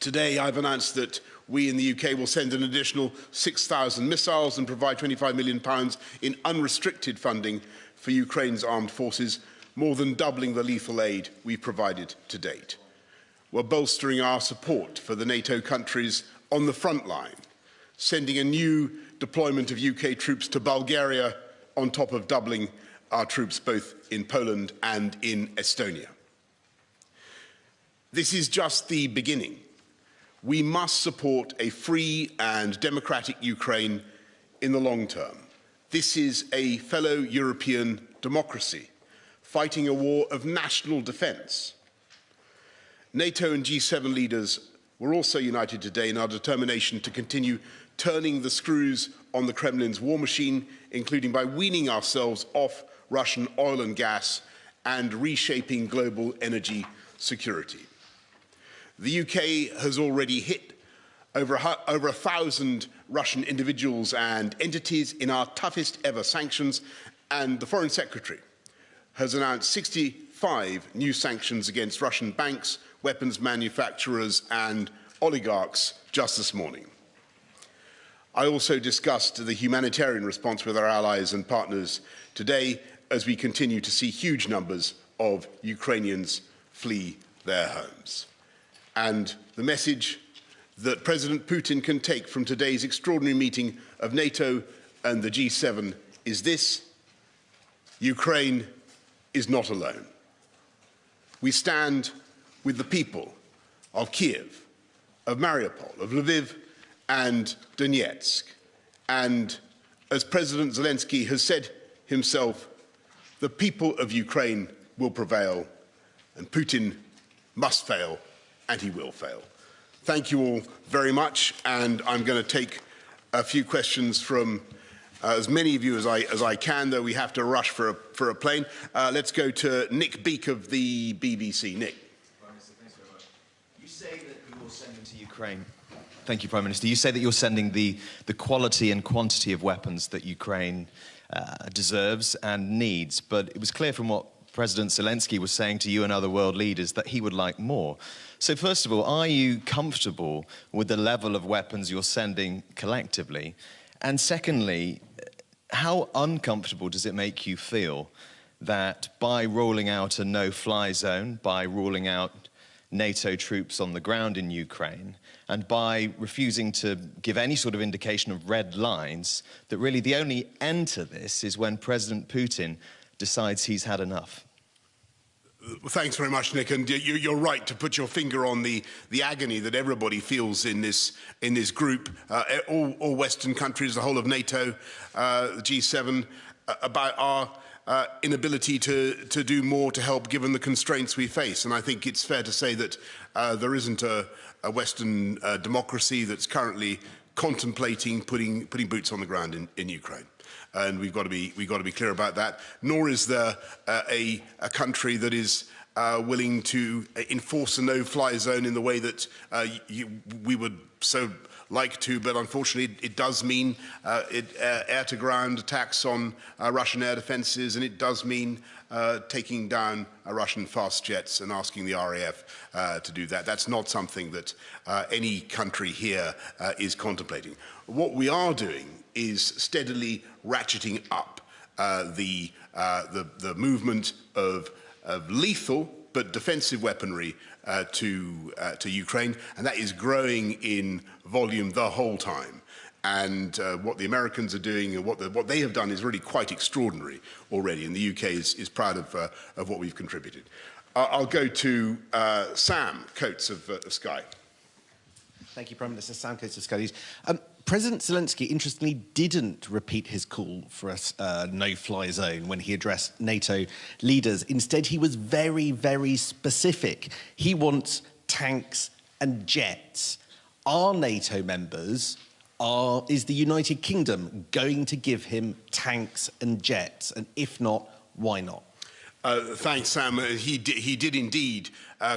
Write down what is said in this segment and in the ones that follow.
Today, I've announced that we in the UK will send an additional 6,000 missiles and provide £25 million in unrestricted funding for Ukraine's armed forces, more than doubling the lethal aid we've provided to date. We're bolstering our support for the NATO countries on the front line, sending a new deployment of UK troops to Bulgaria on top of doubling our troops both in Poland and in Estonia. This is just the beginning. We must support a free and democratic Ukraine in the long term. This is a fellow European democracy fighting a war of national defence. NATO and G7 leaders were also united today in our determination to continue turning the screws on the Kremlin's war machine, including by weaning ourselves off Russian oil and gas and reshaping global energy security. The UK has already hit over 1,000 Russian individuals and entities in our toughest ever sanctions, and the Foreign Secretary has announced 65 new sanctions against Russian banks, weapons manufacturers and oligarchs just this morning. I also discussed the humanitarian response with our allies and partners today as we continue to see huge numbers of Ukrainians flee their homes. And the message that President Putin can take from today's extraordinary meeting of NATO and the G7 is this: Ukraine is not alone. We stand with the people of Kiev, of Mariupol, of Lviv and Donetsk. And as President Zelensky has said himself, the people of Ukraine will prevail, and Putin must fail, and he will fail. Thank you all very much, and I'm going to take a few questions from as many of you as I can, though we have to rush for a plane. Let's go to Nick Beake of the BBC. Nick. Prime Minister, thanks very much. You say that you're sending to Ukraine. Thank you, Prime Minister. You say that you're sending the quality and quantity of weapons that Ukraine deserves and needs, but it was clear from what President Zelensky was saying to you and other world leaders that he would like more. So first of all, are you comfortable with the level of weapons you're sending collectively? And secondly, how uncomfortable does it make you feel that by rolling out a no-fly zone, by ruling out NATO troops on the ground in Ukraine, and by refusing to give any sort of indication of red lines, that really the only end to this is when President Putin decides he's had enough? Thanks very much, Nick. And you're right to put your finger on the agony that everybody feels in this group, all Western countries, the whole of NATO, the G7, about our inability to do more to help given the constraints we face. And I think it's fair to say that there isn't a Western democracy that's currently contemplating putting boots on the ground in Ukraine. And we've got to be clear about that. Nor is there a country that is willing to enforce a no-fly zone in the way that we would so like to, but unfortunately it does mean air-to-ground attacks on Russian air defences, and it does mean taking down Russian fast jets and asking the RAF to do that. That's not something that any country here is contemplating. What we are doing is steadily ratcheting up the movement of lethal but defensive weaponry to Ukraine, and that is growing in volume the whole time. And what the Americans are doing and what they have done is really quite extraordinary already, and the UK is proud of what we've contributed. I'll go to Sam Coates of Sky. Thank you, Prime Minister. Sam Coates of Sky News. President Zelensky, interestingly, didn't repeat his call for a no-fly zone when he addressed NATO leaders. Instead, he was very, very specific. He wants tanks and jets. Are NATO members, is the United Kingdom going to give him tanks and jets? And if not, why not? Thanks, Sam. He did indeed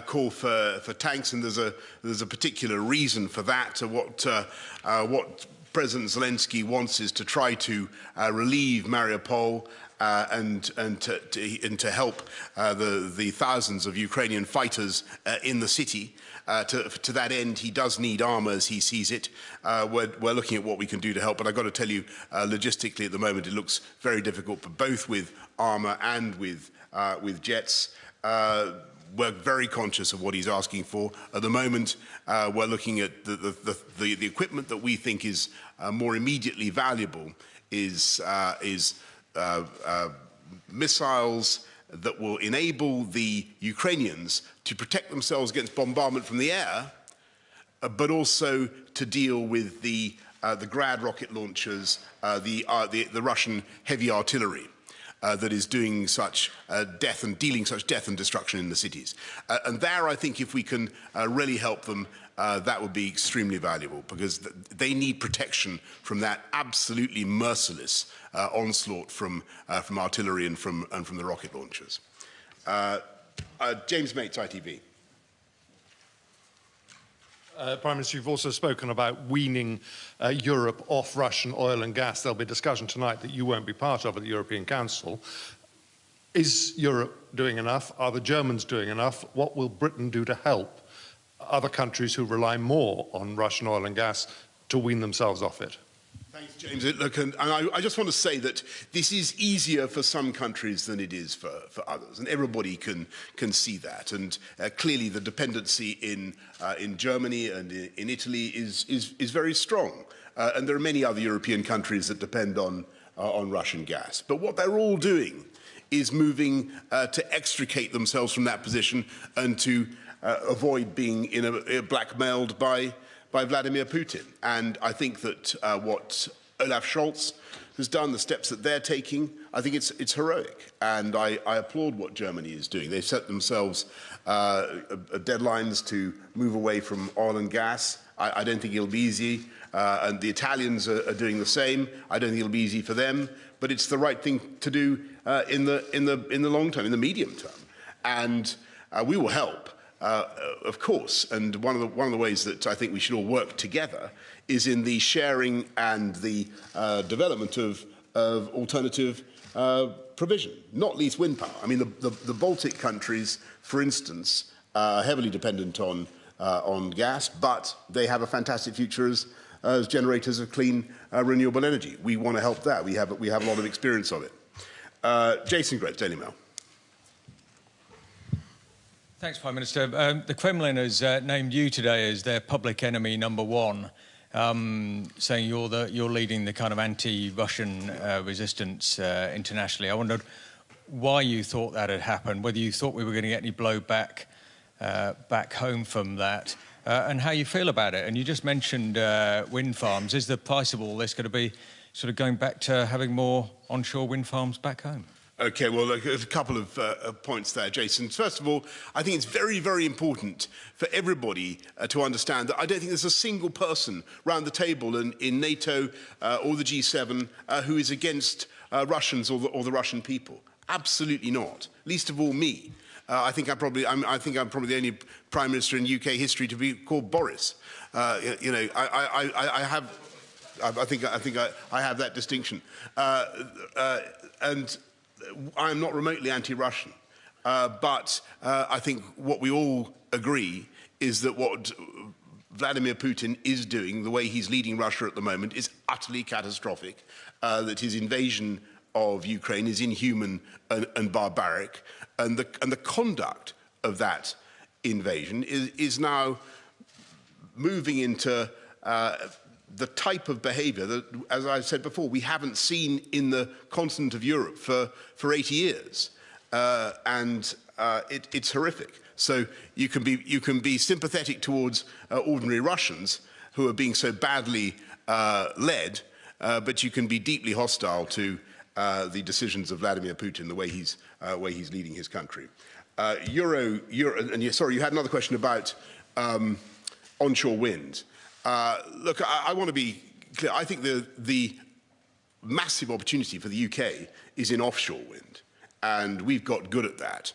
call for tanks, and there's a particular reason for that. What President Zelensky wants is to try to relieve Mariupol and to help the thousands of Ukrainian fighters in the city. To that end, he does need armour as he sees it. We're looking at what we can do to help, but I've got to tell you, logistically at the moment, it looks very difficult, but both with armour and with jets. We're very conscious of what he's asking for. At the moment, we're looking at the equipment that we think is more immediately valuable is missiles that will enable the Ukrainians to protect themselves against bombardment from the air, but also to deal with the Grad rocket launchers, the Russian heavy artillery that is doing such dealing such death and destruction in the cities. And there, I think, if we can really help them, that would be extremely valuable, because they need protection from that absolutely merciless onslaught from artillery and from the rocket launchers. James Mates, ITV. Prime Minister, you've also spoken about weaning Europe off Russian oil and gas. There'll be a discussion tonight that you won't be part of at the European Council. Is Europe doing enough? Are the Germans doing enough? What will Britain do to help other countries who rely more on Russian oil and gas to wean themselves off it? Thanks, James. Look, and I just want to say that this is easier for some countries than it is for others, and everybody can see that. And clearly, the dependency in Germany and in Italy is very strong, and there are many other European countries that depend on Russian gas. But what they're all doing is moving to extricate themselves from that position and to avoid being blackmailed by Vladimir Putin. And I think that what Olaf Scholz has done, the steps that they're taking, I think it's heroic. And I applaud what Germany is doing. They've set themselves deadlines to move away from oil and gas. I don't think it'll be easy. And the Italians are doing the same. I don't think it'll be easy for them. But it's the right thing to do in the long term, in the medium term. And we will help. Of course, and one of the ways that I think we should all work together is in the sharing and the development of alternative provision, not least wind power. I mean, the Baltic countries, for instance, are heavily dependent on gas, but they have a fantastic future as generators of clean renewable energy. We want to help that. We have a lot of experience of it. Jason Gretz, Daily Mail. Thanks, Prime Minister. The Kremlin has named you today as their public enemy #1, saying you're leading the kind of anti-Russian resistance internationally. I wondered why you thought that had happened, whether you thought we were going to get any blowback back home from that, and how you feel about it. And you just mentioned wind farms. Is the price of all this going to be sort of going back to having more onshore wind farms back home? Okay, well, there's a couple of points there, Jason. First of all, I think it's very, very important for everybody to understand that I don't think there's a single person round the table in NATO or the G7 who is against Russians or the Russian people. Absolutely not. Least of all me. I think I'm probably the only Prime Minister in UK history to be called Boris. You know, I have that distinction, and I'm not remotely anti-Russian, but I think what we all agree is that what Vladimir Putin is doing, the way he's leading Russia at the moment, is utterly catastrophic, that his invasion of Ukraine is inhuman and barbaric, and the conduct of that invasion is now moving into the type of behaviour that, as I said before, we haven't seen in the continent of Europe for 80 years, and it's horrific. So you can be sympathetic towards ordinary Russians who are being so badly led, but you can be deeply hostile to the decisions of Vladimir Putin, the way he's leading his country. And sorry, you had another question about onshore wind. Look, I want to be clear. I think the massive opportunity for the UK is in offshore wind, and we've got good at that.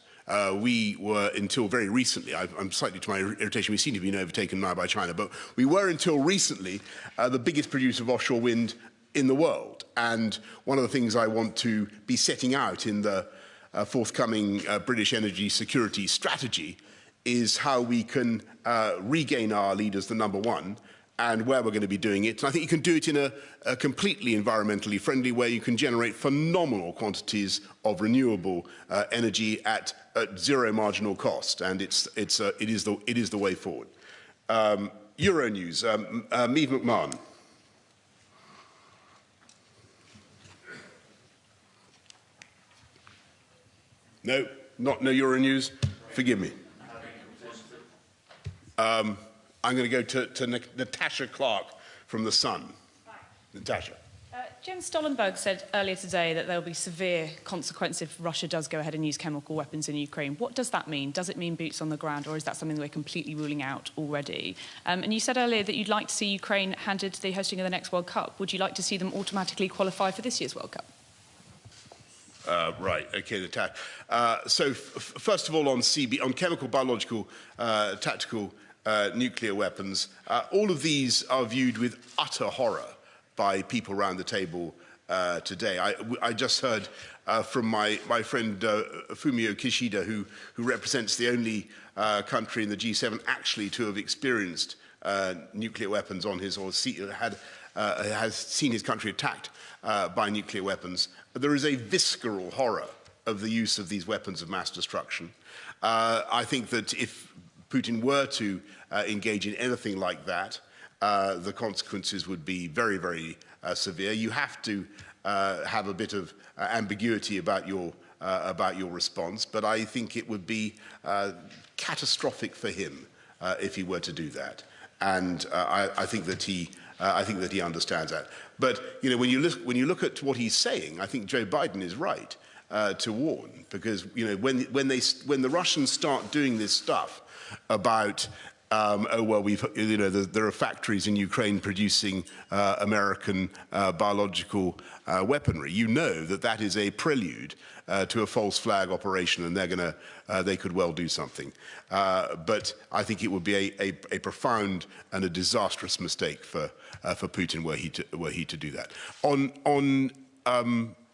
We were, until very recently, I'm slightly to my irritation, we seem to be overtaken now by China, but we were until recently the biggest producer of offshore wind in the world. and one of the things I want to be setting out in the forthcoming British energy security strategy is how we can regain our lead as the number one and where we're going to be doing it. And I think you can do it in a completely environmentally friendly way. You can generate phenomenal quantities of renewable energy at zero marginal cost, and it is the way forward. Euronews, Meav McMahon. No, no Euronews. Forgive me. I'm going to go to Natasha Clark from The Sun. Hi. Natasha. Jens Stoltenberg said earlier today that there will be severe consequences if Russia does go ahead and use chemical weapons in Ukraine. What does that mean? Does it mean boots on the ground, or is that something that we're completely ruling out already? And you said earlier that you'd like to see Ukraine handed the hosting of the next World Cup. Would you like to see them automatically qualify for this year's World Cup? Right, okay, Natasha. So first of all, on chemical, biological, tactical nuclear weapons, all of these are viewed with utter horror by people around the table today. I just heard from my friend Fumio Kishida, who represents the only country in the G7 actually to have experienced nuclear weapons on his, or has seen his country attacked by nuclear weapons. There is a visceral horror of the use of these weapons of mass destruction. I think that if Putin were to engage in anything like that, the consequences would be very, very severe. You have to have a bit of ambiguity about your response, but I think it would be catastrophic for him if he were to do that. And I think that he understands that. But you know, when you look at what he's saying, I think Joe Biden is right to warn, because you know, when the Russians start doing this stuff about oh well, there are factories in Ukraine producing American biological weaponry. You know that is a prelude to a false flag operation, and they could well do something. But I think it would be a profound and a disastrous mistake for Putin were he to do that. On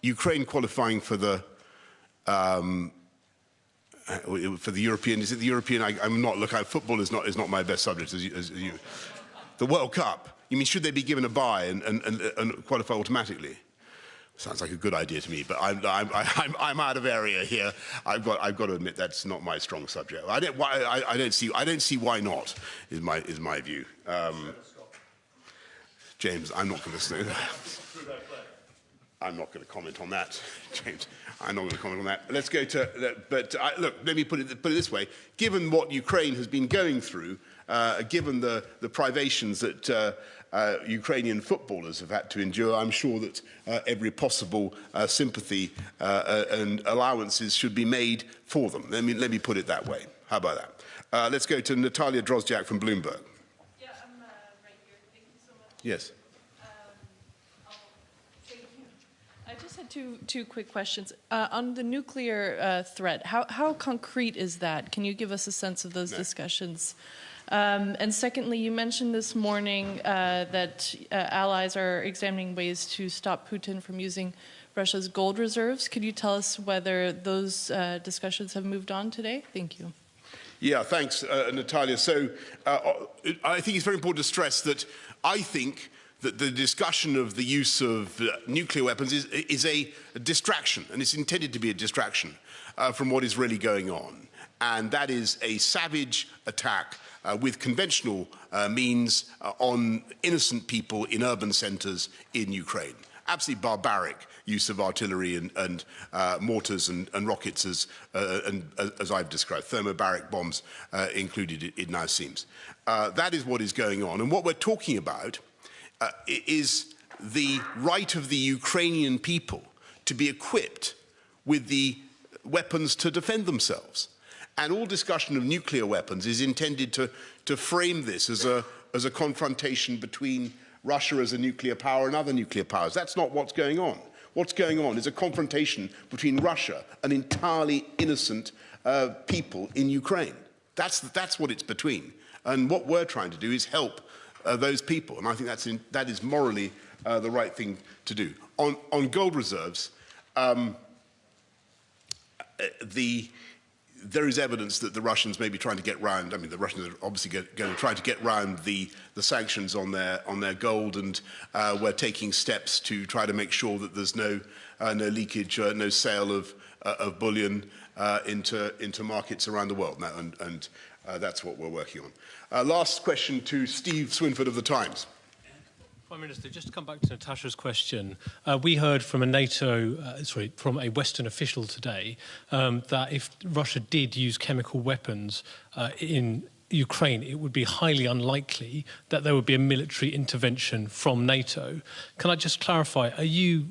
Ukraine qualifying for the European, is it the European? I'm not. Look, football is not my best subject as you. The World Cup. You mean should they be given a bye and qualify automatically? Sounds like a good idea to me, but I'm out of area here. I've got to admit that's not my strong subject. I don't see why not. Is my view. James, I'm not going to say that. I'm not going to comment on that, James. I'm not going to comment on that. Let's go to. Look, let me put it this way: given what Ukraine has been going through, given the privations that Ukrainian footballers have had to endure, I'm sure that every possible sympathy and allowances should be made for them. Let me put it that way. How about that? Let's go to Natalia Drozdiak from Bloomberg. Yeah, I'm right here. Thank you so much. Yes. I just had two quick questions. On the nuclear threat, how concrete is that? Can you give us a sense of those discussions? And secondly, you mentioned this morning that allies are examining ways to stop Putin from using Russia's gold reserves. Could you tell us whether those discussions have moved on today? Thank you. Yeah, thanks, Natalia. So I think it's very important to stress that I think that the discussion of the use of nuclear weapons is a distraction, and it's intended to be a distraction from what is really going on. And that is a savage attack with conventional means on innocent people in urban centers in Ukraine. Absolutely barbaric use of artillery and mortars and rockets as I've described, thermobaric bombs included, it now seems. That is what is going on. And what we're talking about is the right of the Ukrainian people to be equipped with the weapons to defend themselves. And all discussion of nuclear weapons is intended to frame this as a confrontation between Russia as a nuclear power and other nuclear powers. That's not what's going on. What's going on is a confrontation between Russia and entirely innocent people in Ukraine. That's what it's between. And what we're trying to do is help those people. And I think that is morally the right thing to do. On gold reserves, there is evidence that the Russians may be trying to get round. I mean, the Russians are obviously going to try to get round the sanctions on their gold, and we're taking steps to try to make sure that there's no leakage, no sale of bullion into markets around the world. Now, and that's what we're working on. Last question to Steve Swinford of the Times. Prime Minister, just to come back to Natasha's question, we heard from from a Western official today that if Russia did use chemical weapons in Ukraine, it would be highly unlikely that there would be a military intervention from NATO. Can I just clarify, are you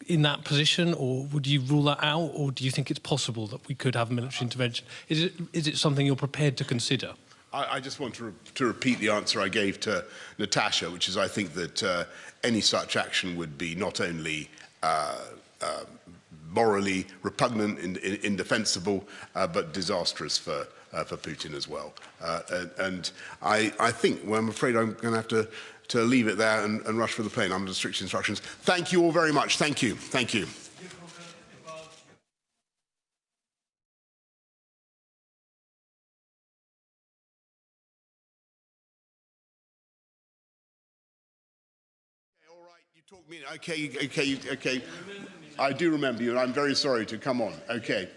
in that position, or would you rule that out, or do you think it's possible that we could have a military intervention? Is it something you're prepared to consider? I just want to repeat the answer I gave to Natasha, which is I think that any such action would be not only morally repugnant, indefensible, but disastrous for Putin as well. And I think, well, I'm afraid I'm going to have to leave it there and rush for the plane. I'm under strict instructions. Thank you all very much. Thank you. Thank you. You talk me. Okay. I do remember you, and I'm very sorry to come on. Okay.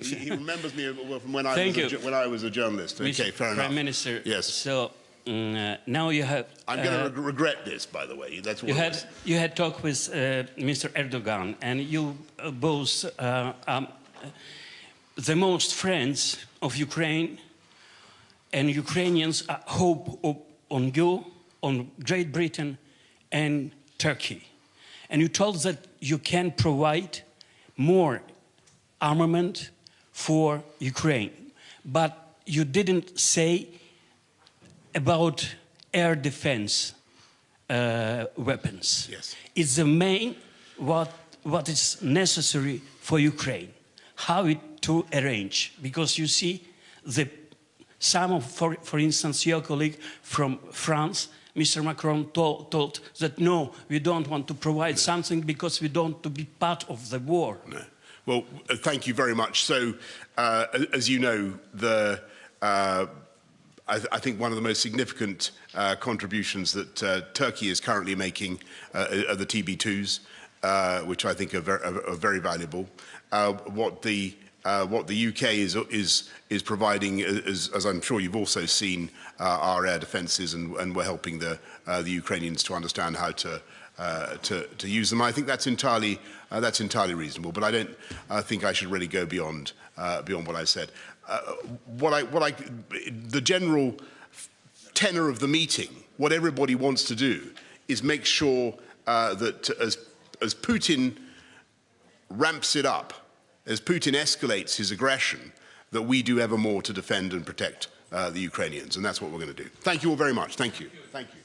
He remembers me from when I was a journalist. Okay, fair enough. Prime Minister. Yes. So now you have. I'm going to regret this, by the way. That's what you had talk with Mr. Erdogan, and you both the most friends of Ukraine, and Ukrainians hope on you, on Great Britain, and Turkey. And you told that you can provide more armament for Ukraine, but you didn't say about air defense weapons. Yes. It's the main what is necessary for Ukraine. How it to arrange, because you see for instance, your colleague from France, Mr. Macron told that no, we don't want to provide something because we don't want to be part of the war. No. Well, thank you very much. So, as you know, I think one of the most significant contributions that Turkey is currently making are the TB2s, which I think are very valuable. What the UK is providing, as I'm sure you've also seen, our air defences, and we're helping the Ukrainians to understand how to use them. I think that's entirely reasonable, but I don't think I should really go beyond what I said. The general tenor of the meeting, what everybody wants to do, is make sure that as Putin ramps it up, as Putin escalates his aggression, that we do ever more to defend and protect the Ukrainians, and that's what we're going to do. Thank you all very much. Thank you. Thank you.